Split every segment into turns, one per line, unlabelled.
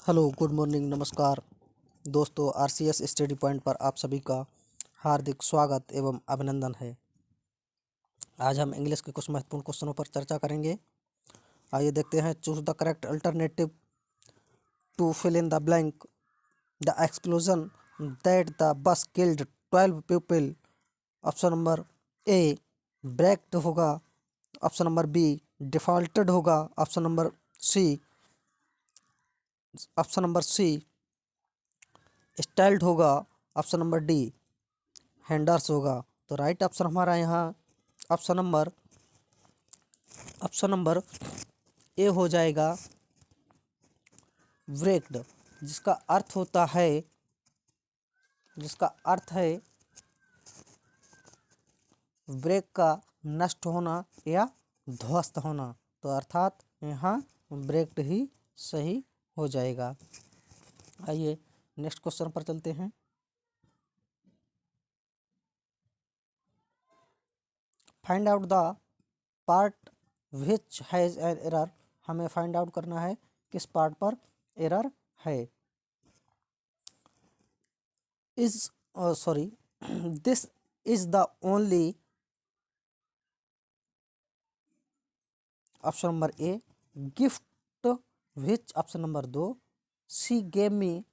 Hello, good morning, नमस्कार दोस्तों। RCS study point पर आप सभी का हार्दिक स्वागत एवं अभिनंदन है। आज हम इंग्लिश के कुछ महत्वपूर्ण क्वेश्चनों पर चर्चा करेंगे। आइए देखते हैं। Choose the correct alternative to fill in the blank. The explosion that the bus killed 12 people. Option number A braked होगा। ऑप्शन नंबर बी डिफॉल्टेड होगा। ऑप्शन नंबर सी स्टाइल्ड होगा। ऑप्शन नंबर डी हैंडर्स होगा। तो right option हमारा यहाँ option number A हो जाएगा, broken, जिसका अर्थ है ब्रेक का नष्ट होना या ध्वस्त होना। तो अर्थात यहाँ ब्रेक्ड ही सही हो जाएगा। आइए नेक्स्ट क्वेश्चन पर चलते हैं। Find out the part which has an error. हमें फाइंड आउट करना है किस पार्ट पर एरर है। Is sorry this is the only. Option number A gift which. Option number 2 she gave me.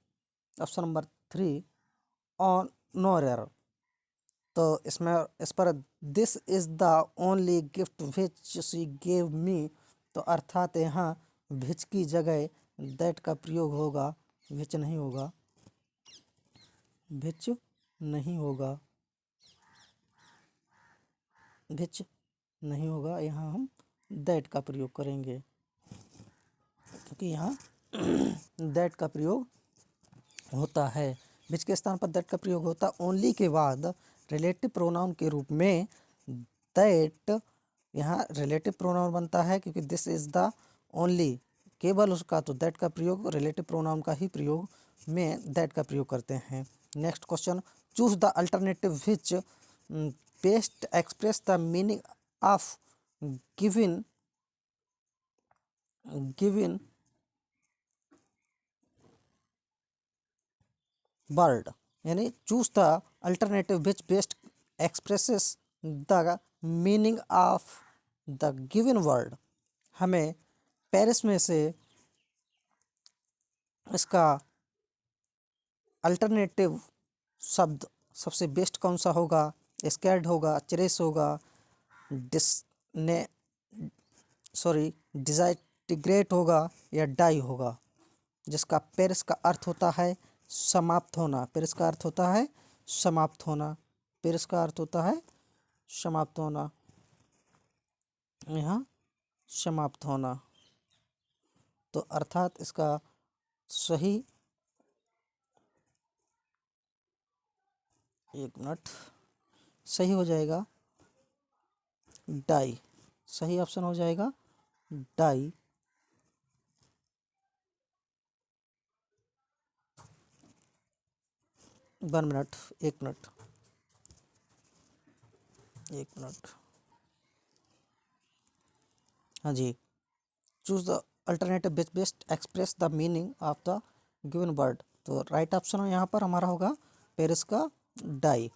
Option number 3 on no error. तो इसमें इस पर this is the only gift which she gave me, तो अर्थात यहाँ विच की जगह दैट का प्रयोग होगा, विच नहीं होगा, विच नहीं होगा, विच नहीं होगा। यहाँ हम दैट का प्रयोग करेंगे, क्योंकि यहाँ दैट का प्रयोग होता है। विच के स्थान पर दैट का प्रयोग होता है। ओनली के बाद रिलेटिव प्रोनाउन के रूप में दैट, यहाँ रिलेटिव प्रोनाउन बनता है क्योंकि दिस इज द ओनली, केवल उसका, तो दैट का प्रयोग रिलेटिव प्रोनाउन का ही प्रयोग में दैट का प्रयोग करते हैं। Next question, choose the alternative which best express the meaning of given given word. यानी choose the alternative which best expresses the meaning of the given word. हमें पेरिस में से इसका अल्टरनेटिव शब्द सबसे बेस्ट कौन सा होगा। स्कैर्ड होगा, चेरिश होगा, डिजाइटिग्रेट होगा या डाई होगा। जिसका पेरिस का अर्थ होता है समाप्त होना। पेरिस का अर्थ होता है समाप्त होना। पेरिस का अर्थ होता है समाप्त होना। यहाँ समाप्त होना, तो अर्थात इसका सही, एक मिनट, सही हो जाएगा डाई। सही ऑप्शन हो जाएगा डाई। वन मिनट, एक मिनट, एक मिनट। हाँ जी, choose the alternative which best express the meaning of the given word. तो राइट ऑप्शन यहाँ पर हमारा होगा पेरिस का डाई।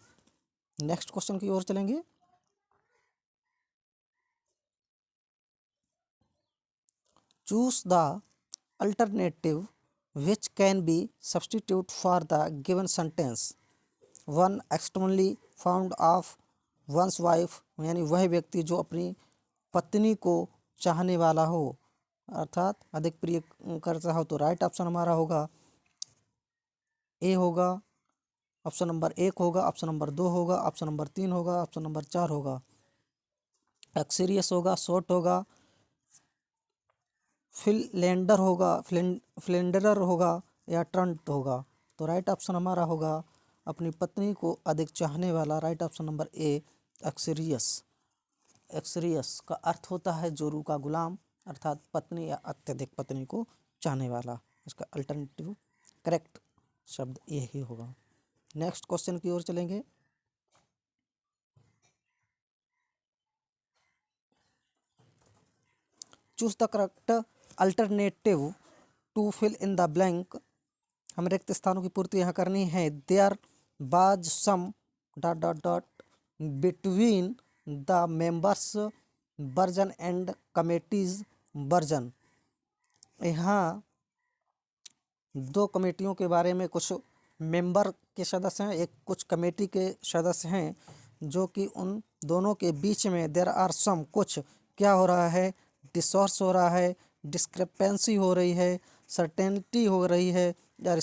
नेक्स्ट क्वेश्चन की ओर चलेंगे। Choose the alternative which can be substitute for the given sentence। One externally found of one's wife, यानी वह व्यक्ति जो अपनी पत्नी को चाहने वाला हो, अर्थात अधिक प्रिय करता हो। तो राइट ऑप्शन हमारा होगा ए होगा। ऑप्शन नंबर 1 होगा, ऑप्शन नंबर 2 होगा, ऑप्शन नंबर 3 होगा, ऑप्शन नंबर 4 होगा। एक्सीरियस होगा, शॉर्ट होगा, फिलेंडर होगा, फ्लेंडरर होगा या ट्रंट होगा। तो राइट ऑप्शन हमारा होगा अपनी पत्नी को अधिक चाहने वाला। राइट ऑप्शन नंबर ए एक्सीरियस। एक्सीरियस का अर्थ होता है जोरू का गुलाम, अर्थात पत्नी या अत्यधिक पत्नी को चाहने वाला। इसका अल्टरनेटिव करेक्ट शब्द यही होगा। नेक्स्ट क्वेश्चन की ओर चलेंगे। Choose the correct alternative to fill in the blank, हमें रिक्त स्थानों की पूर्ति यहाँ करनी है। There was some dot dot dot between the members version and committees version. यहाँ दो कमेटियों के बारे में, कुछ मेंबर के सदस्य हैं, एक कुछ कमेटी के सदस्य हैं, जो कि उन दोनों के बीच में देयर आर सम, कुछ क्या हो रहा है, डिसोर्स हो रहा है, डिस्क्रिपेंसी हो रही है, सर्टेनिटी हो रही है, या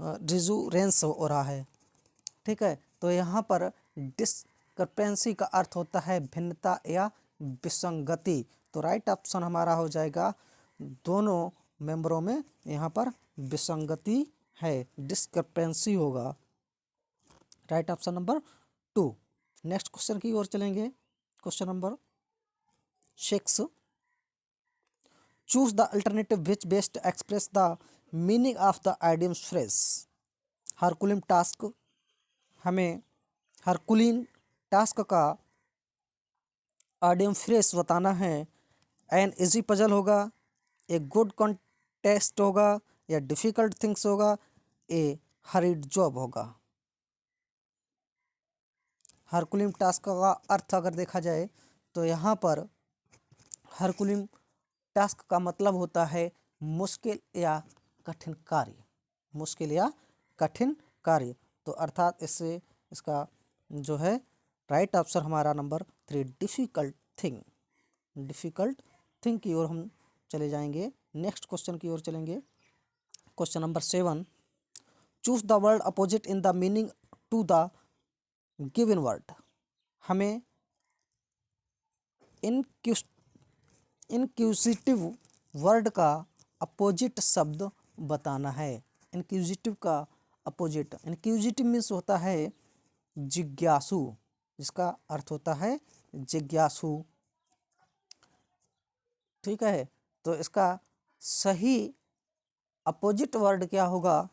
रिजूरेंस हो रहा है। ठीक है, तो यहाँ पर डिस्क्रिपेंसी का अर्थ होता है भिन्नता या विसंगति। तो राइट ऑप्शन हमारा हो जाएगा, दोनों मेंबरों में यहाँ पर विसंगति है, डिस्क्रिपेंसी होगा। Right option number 2। Next question की ओर चलेंगे। Question number 6, choose the alternative which best express the meaning of the idiom phrase. Herculean task, हमें हरकुलिन टास्क का आइडियम फ्रेज बताना है। एन इजी पजल होगा, ए गुड कॉन्टेस्ट होगा, या डिफ़िकल्ट थिंग्स होगा, ए हरीड जॉब होगा। हरकुलिन टास्क का अर्थ अगर देखा जाए तो यहाँ पर हरकुलिन टास्क का मतलब होता है मुश्किल या कठिन कार्य, मुश्किल या कठिन कार्य। तो अर्थात इससे इसका जो है राइट ऑप्शन हमारा number 3, difficult thing. Difficult thing की ओर हम चले जाएंगे। नेक्स्ट क्वेश्चन की ओर चलेंगे। Question number 7, choose the word opposite in the meaning to the given word. हमें इनक्यूजिटिव वर्ड का अपोजिट शब्द बताना है। इनक्यूजिटिव का अपोजिट, इनक्यूजिटिव मीन्स होता है जिज्ञासु, जिसका अर्थ होता है जिज्ञासु। ठीक है, तो इसका सही अपोजिट वर्ड क्या होगा,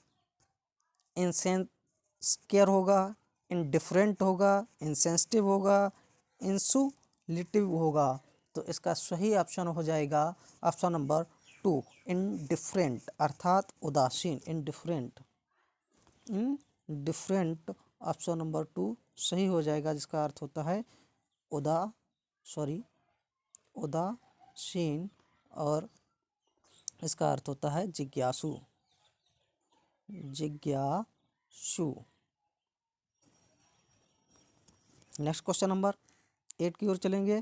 इनसेंसियर होगा, इनडिफरेंट होगा, इनसेंसिटिव होगा, इंसुलेटिव होगा। तो इसका सही ऑप्शन हो जाएगा ऑप्शन नंबर 2, इनडिफरेंट, अर्थात उदासीन। इनडिफरेंट, इनडिफरेंट ऑप्शन नंबर 2 सही हो जाएगा, जिसका अर्थ होता है उदासीन, और इसका अर्थ होता है जिज्ञासु। जिज्ञासु। नेक्स्ट क्वेश्चन नंबर 8 की ओर चलेंगे।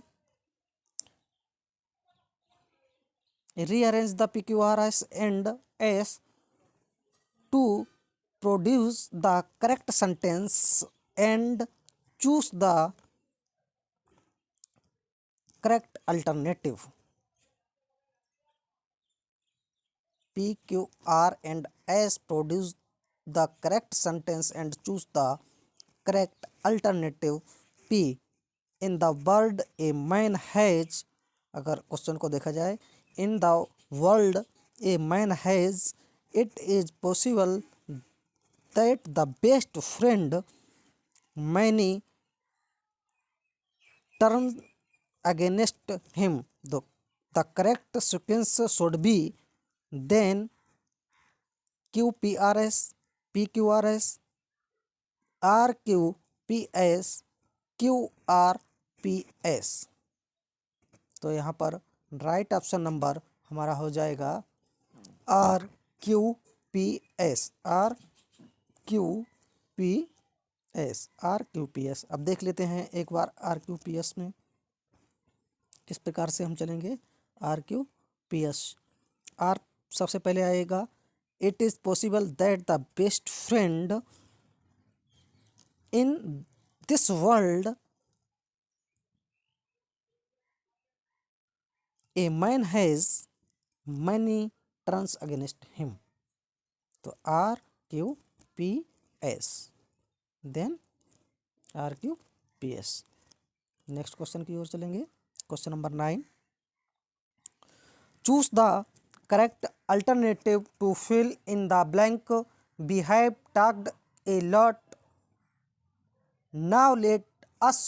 Rearrange the PQRS and S to produce the correct sentence and choose the correct alternative. PQR and S produce the correct sentence and choose the correct alternative. P, in the world a man has, अगर question को देखा जाए, in the world a man has, it is possible that the best friend many turn against him. The correct sequence should be then QPRS, PQRS, RQPS, QRPS। तो यहाँ पर right option number हमारा हो जाएगा RQPS, RQPS, RQPS। अब देख लेते हैं एक बार RQPS में किस प्रकार से हम चलेंगे। RQPS, आर सबसे पहले आएगा, it is possible that the best friend in this world a man has many turns against him. तो RQPS, then RQPS। Next question की ओर चलेंगे। Question number 9, choose the correct alternative to fill in the blank. We have talked a lot, now let us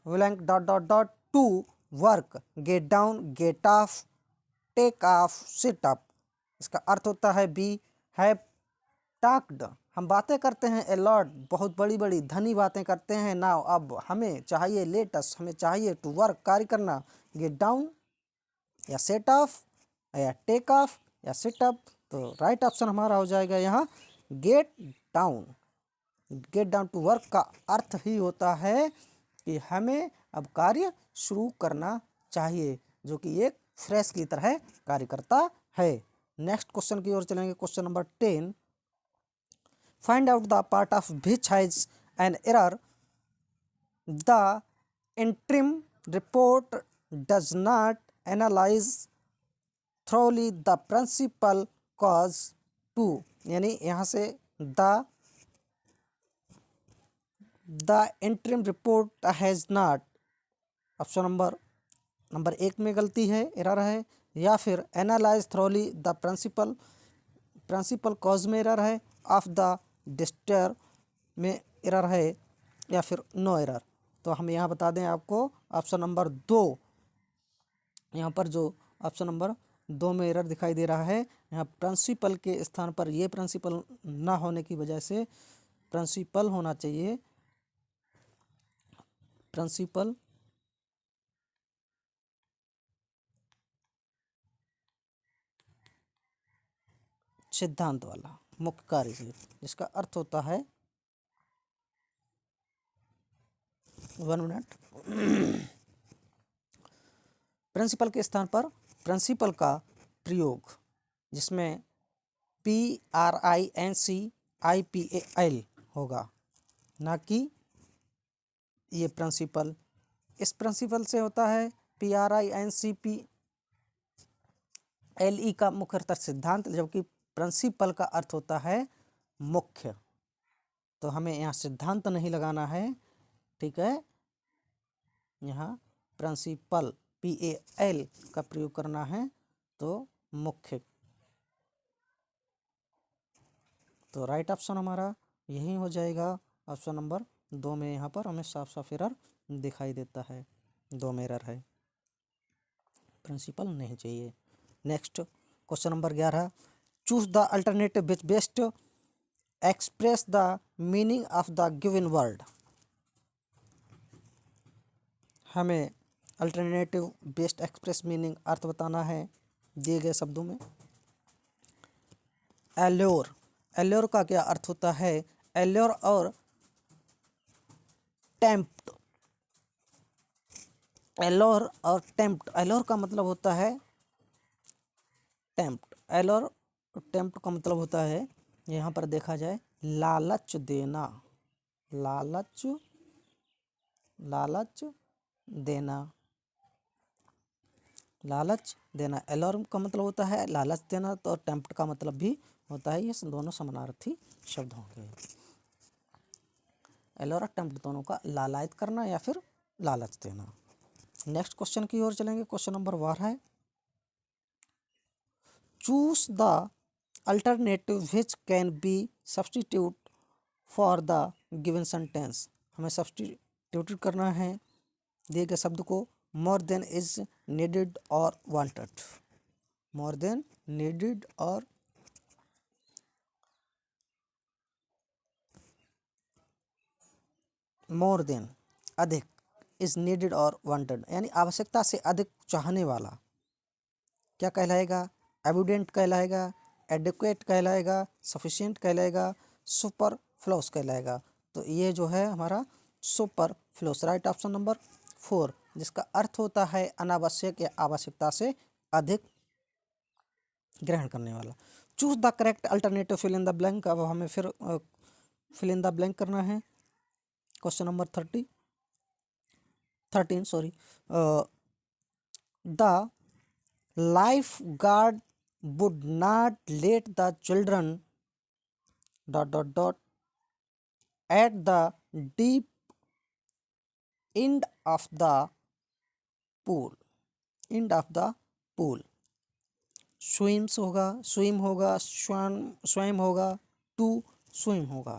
blank dot dot dot to work, get down, get off, take off, sit up. इसका अर्थ होता है B have talked, हम बातें करते हैं a lot, बहुत बड़ी बड़ी धनी बातें करते हैं। नाउ अब हमें चाहिए, लेट अस हमें चाहिए, टू वर्क कार्य करना, गेट डाउन या सेट ऑफ या टेक ऑफ या सिट अप। तो राइट ऑप्शन हमारा हो जाएगा यहाँ get down. Get down to work का अर्थ ही होता है कि हमें अब कार्य शुरू करना चाहिए, जो कि एक फ्रेश की तरह कार्य करता है। नेक्स्ट क्वेश्चन की ओर चलेंगे, question number 10। Find out the part of which has an error the interim report does not analyze thoroughly the principal cause to, यानी यहाँ से the interim report has not, option number 1 में गलती है, error है, या फिर analyse thoroughly the principal cause में एरर है, ऑफ द डिस्टर में एरर है, या फिर नो एरर। तो हम यहाँ बता दें आपको ऑप्शन नंबर 2, यहाँ पर जो ऑप्शन नंबर 2 में एरर दिखाई दे रहा है, यहाँ प्रिंसिपल के स्थान पर ये प्रिंसिपल ना होने की वजह से प्रिंसिपल होना चाहिए, प्रिंसिपल सिद्धांत वाला मुख्य कार्य से, जिसका अर्थ होता है 1 मिनट, प्रिंसिपल के स्थान पर प्रिंसिपल का प्रयोग, जिसमें PRINCIPAL होगा, ना कि ये प्रिंसिपल। इस प्रिंसिपल से होता है PRINCPLE का मुख्य अर्थ सिद्धांत, जबकि प्रिंसिपल का अर्थ होता है मुख्य। तो हमें यहाँ सिद्धांत नहीं लगाना है, ठीक है, यहाँ प्रिंसिपल PAL का प्रयोग करना है, तो मुख्य। तो राइट ऑप्शन हमारा यही हो जाएगा, ऑप्शन नंबर 2 में। यहाँ पर हमें साफ साफ एरर दिखाई देता है, 2 में एरर है, प्रिंसिपल नहीं चाहिए। Next question number 11। Choose the alternative which best express the meaning of the given word. हमें अल्टरनेटिव बेस्ट एक्सप्रेस मीनिंग अर्थ बताना है दिए गए शब्दों में। एल्योर, एल्योर का क्या अर्थ होता है? एल्योर और टेम्प्ट, एल्योर और टेम्प्ट, एल्योर का मतलब होता है टेम्प्ट, एल्योर टेम्प्ट का मतलब होता है, यहाँ पर देखा जाए, लालच देना, लालच, लालच देना, लालच देना। एल्योर का मतलब होता है लालच देना, तो टेम्प्ट का मतलब भी होता है, ये दोनों समानार्थी शब्द होंगे। एल्योर और टेम्प्ट दोनों का लालायित करना या फिर लालच देना। नेक्स्ट क्वेश्चन की ओर चलेंगे, क्वेश्चन नंबर 12 है। Choose the alternative which can be substitute for the given sentence. हमें सब्सटीट्यूट करना है दिए गए शब्द को, मोर देन इज नीडेड और वांटेड, मोर देन नीडेड और मोर देन अधिक, इज नीडेड और वांटेड यानी आवश्यकता से अधिक चाहने वाला क्या कहलाएगा? एविडेंट कहलाएगा, एडिक्वेट कहलाएगा, सफिशिएंट कहलाएगा, सुपरफ्लूस कहलाएगा। तो ये जो है हमारा सुपरफ्लूस, राइट ऑप्शन नंबर 4, जिसका अर्थ होता है अनावश्यक या आवश्यकता से अधिक ग्रहण करने वाला। Choose the correct alternative fill in the blank. अब हमें फिर फिल इन द ब्लैंक करना है। Question number 13 sorry. The lifeguard would not let the children ... at the deep end of the pool, end of the pool। Swims होगा, swim होगा, स्वयं होगा, to swim होगा।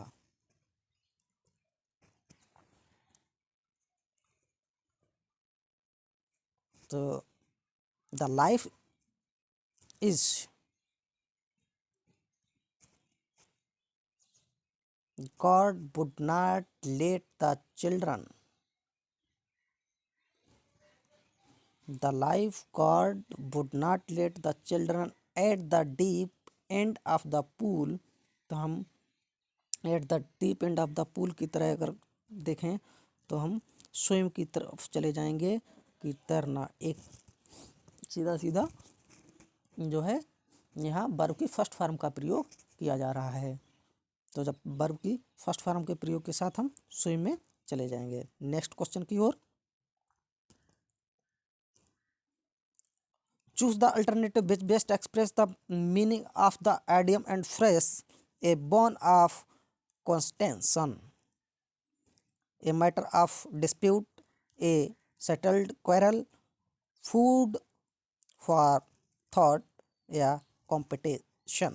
तो the life is God would not let the children. The lifeguard would not let the children at the deep end of the pool. तो हम at the deep end of the pool की तरह अगर देखें तो हम स्विम की तरफ चले जाएंगे कि तैरना। एक सीधा सीधा जो है यहाँ वर्ब की फर्स्ट फॉर्म का प्रयोग किया जा रहा है। तो जब वर्ब की फर्स्ट फॉर्म के प्रयोग के साथ हम स्विम में चले जाएंगे। नेक्स्ट क्वेश्चन की ओर। Choose the alternative which best express the meaning of the idiom and phrase a bone of contention, a matter of dispute, a settled quarrel, food for thought या competition।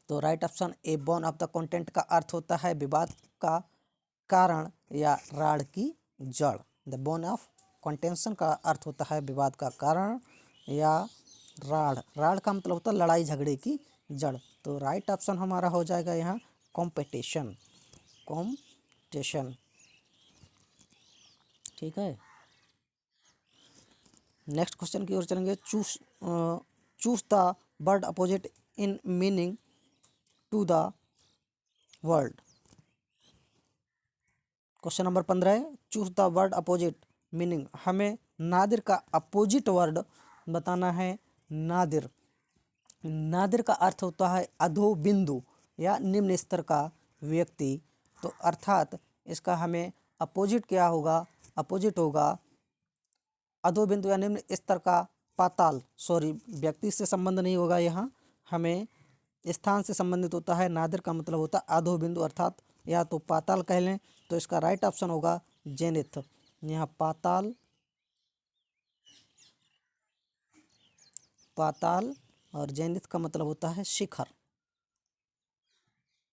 तो right option A bone of the content का अर्थ होता है विवाद का कारण या राड़ की जड़। द बोन ऑफ कंटेंशन का अर्थ होता है विवाद का कारण या राड़। राड़ का मतलब होता है लड़ाई झगड़े की जड़। तो राइट ऑप्शन हमारा हो जाएगा यहाँ कॉम्पिटिशन। कॉम्पिटिशन, ठीक है। नेक्स्ट क्वेश्चन की ओर चलेंगे। Choose the word opposite in meaning to the world. Question number 15 है choose the word opposite meaning. हमें नादिर का अपोजिट वर्ड बताना है। नादिर, नादिर का अर्थ होता है अधो बिंदु या निम्न स्तर का व्यक्ति। तो अर्थात इसका हमें अपोजिट क्या होगा? अपोजिट होगा अधो बिंदु या निम्न स्तर का पाताल। सॉरी, व्यक्ति से संबंध नहीं होगा, यहाँ हमें स्थान से संबंधित होता है। नादिर का मतलब होता है अधो बिंदु अर्थात या तो पाताल कह लें। तो इसका राइट ऑप्शन होगा जेनिथ। यहाँ पाताल, पाताल और जेनिथ का मतलब होता है शिखर।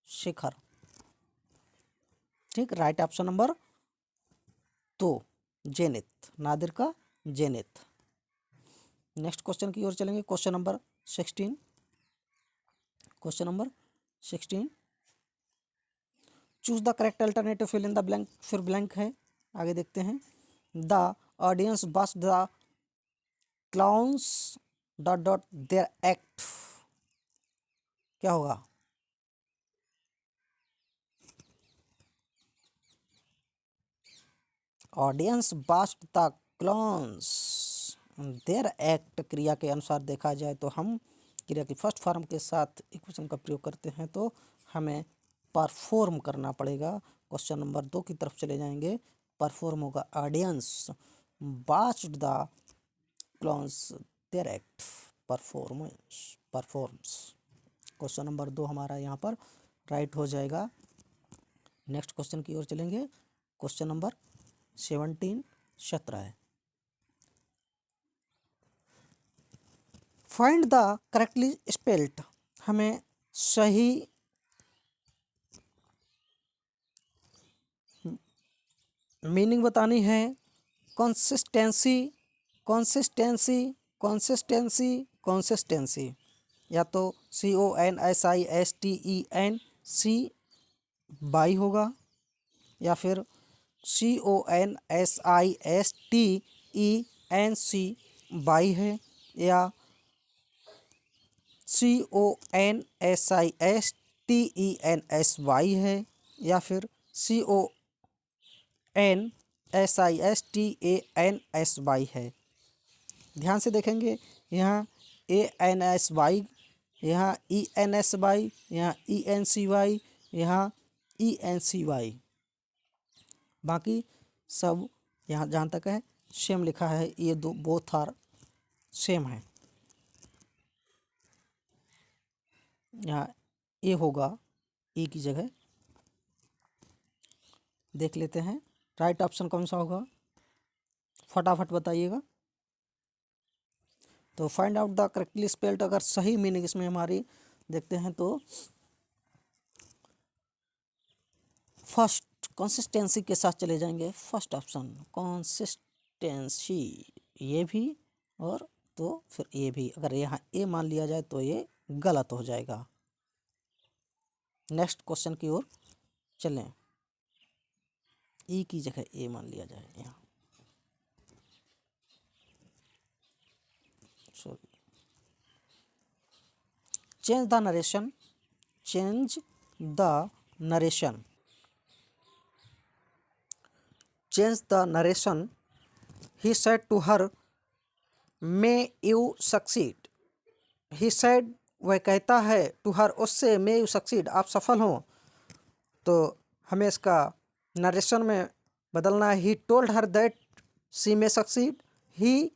शिखर, ठीक। राइट ऑप्शन नंबर तो जेनिथ, नादिर का जेनिथ। नेक्स्ट क्वेश्चन की ओर चलेंगे। Question number 16। Question number 16 choose the correct alternative fill in the blank. फिर ब्लैंक है, आगे देखते हैं। The audience burst the clowns dot dot their act. क्या होगा? Audience burst the clowns their act. क्रिया के अनुसार देखा जाए तो हम क्रिया की फर्स्ट फॉर्म के साथ इक्वेशन का प्रयोग करते हैं तो हमें परफॉर्म करना पड़ेगा। क्वेश्चन नंबर 2 की तरफ चले जाएंगे। परफॉर्म होगा audience burst the clowns their act. Performance, performs. Question number 2 हमारा यहाँ पर राइट हो जाएगा। नेक्स्ट क्वेश्चन की ओर चलेंगे। क्वेश्चन नंबर 17 है। Find the correctly spelled. हमें सही मीनिंग बतानी है। Consistency, consistency, consistency, consistency. या तो CONSISTENC बाई होगा या फिर CONSISTENC बाई है या CONSISTENSY है या फिर CONSISTANSY है। ध्यान से देखेंगे, यहाँ ANSY, यहाँ ENSY, यहाँ ENCY, यहाँ ENCY। बाकी सब यहाँ जहाँ तक है सेम लिखा है। ये दो बोथ आर सेम है। यहाँ ए होगा, ई की जगह। देख लेते हैं राइट ऑप्शन कौन सा होगा, फटाफट बताइएगा। तो find out the correctly spelled, अगर सही मीनिंग इसमें हमारी देखते हैं तो फर्स्ट कंसिस्टेंसी के साथ चले जाएंगे। फर्स्ट ऑप्शन कंसिस्टेंसी, ये भी और तो फिर ये भी। अगर यहाँ ए मान लिया जाए तो ये गलत हो जाएगा। नेक्स्ट क्वेश्चन की ओर चलें। ई की जगह ए मान लिया जाए यहाँ, sorry. Change the narration, change the narration, change the narration. He said to her, may you succeed. He said, वह कहता है, टू हर, उससे, मे यू सक्सीड, आप सफल हों। तो हमें इसका नरेशन में बदलना है। He told her that she may succeed. He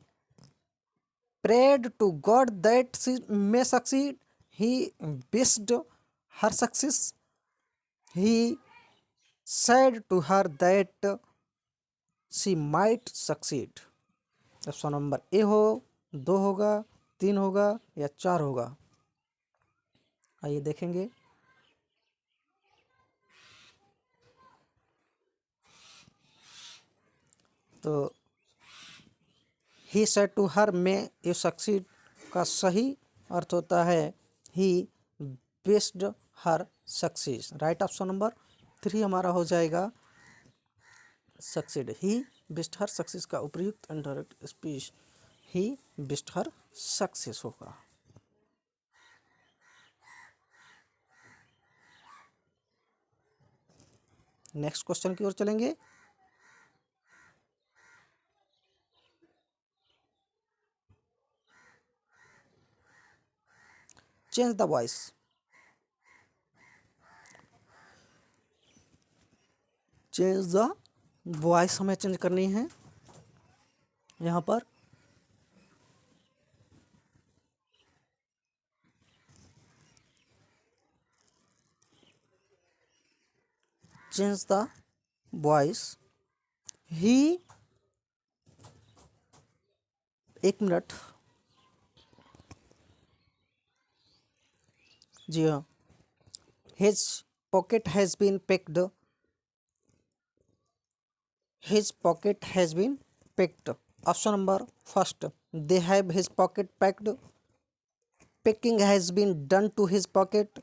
prayed to God that she may succeed. He wished her success. He said to her that she might succeed. Option number A हो, 2 होगा, 3 होगा या 4 होगा। आइए देखेंगे। तो he said to her may you succeed का सही अर्थ होता है he wished her success. Right option number 3 हमारा हो जाएगा succeed. He wished her success का उपयुक्त indirect speech he wished her success होगा। नेक्स्ट क्वेश्चन की ओर चलेंगे। Change the voice, change the voice हमें चेंज करनी है। यहाँ पर चेंज द वॉइस। ही, 1 मिनट, जी हाँ। His pocket has been picked, his pocket has been picked. Option number first, they have his pocket packed. Picking has been done to his pocket.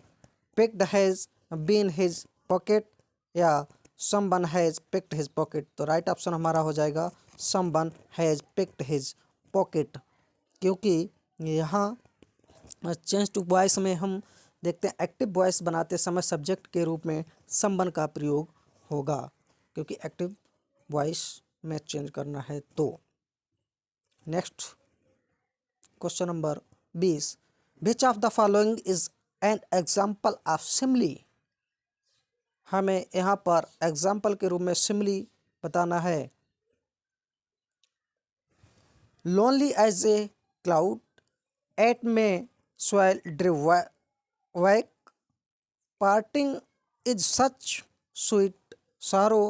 Picked has been his pocket, या someone has picked his pocket. तो right option हमारा हो जाएगा someone has picked his pocket, क्योंकि यहाँ change to voice में हम देखते हैं एक्टिव वॉइस बनाते समय सब्जेक्ट के रूप में समवन का प्रयोग होगा, क्योंकि एक्टिव वॉइस में चेंज करना है। तो next question number 20, which of the following is an example of simile. हमें यहाँ पर एग्जाम्पल के रूप में सिमली बताना है। Lonely as a cloud at में soil drive back, parting is such sweet sorrow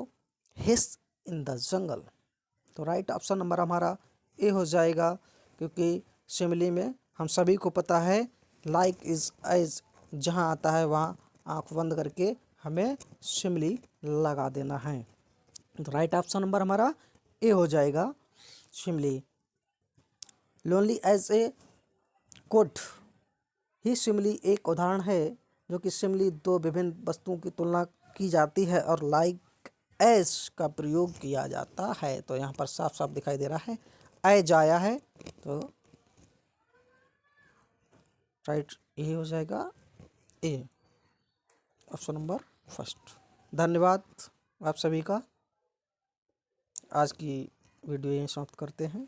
his in the jungle. तो राइट ऑप्शन नंबर हमारा ए हो जाएगा, क्योंकि सिमली में हम सभी को पता है लाइक इज एज जहाँ आता है वहाँ आँख बंद करके हमें सिमली लगा देना है। तो राइट ऑप्शन नंबर हमारा ए हो जाएगा सिमली। लोनली एज ए कोड, ही सिमली एक उदाहरण है जो कि सिमली 2 विभिन्न वस्तुओं की तुलना की जाती है और लाइक एज का प्रयोग किया जाता है। तो यहाँ पर साफ साफ दिखाई दे रहा है एज आया है, तो राइट ये हो जाएगा ए, ऑप्शन नंबर फर्स्ट। धन्यवाद आप सभी का। आज की वीडियो यहीं समाप्त करते हैं।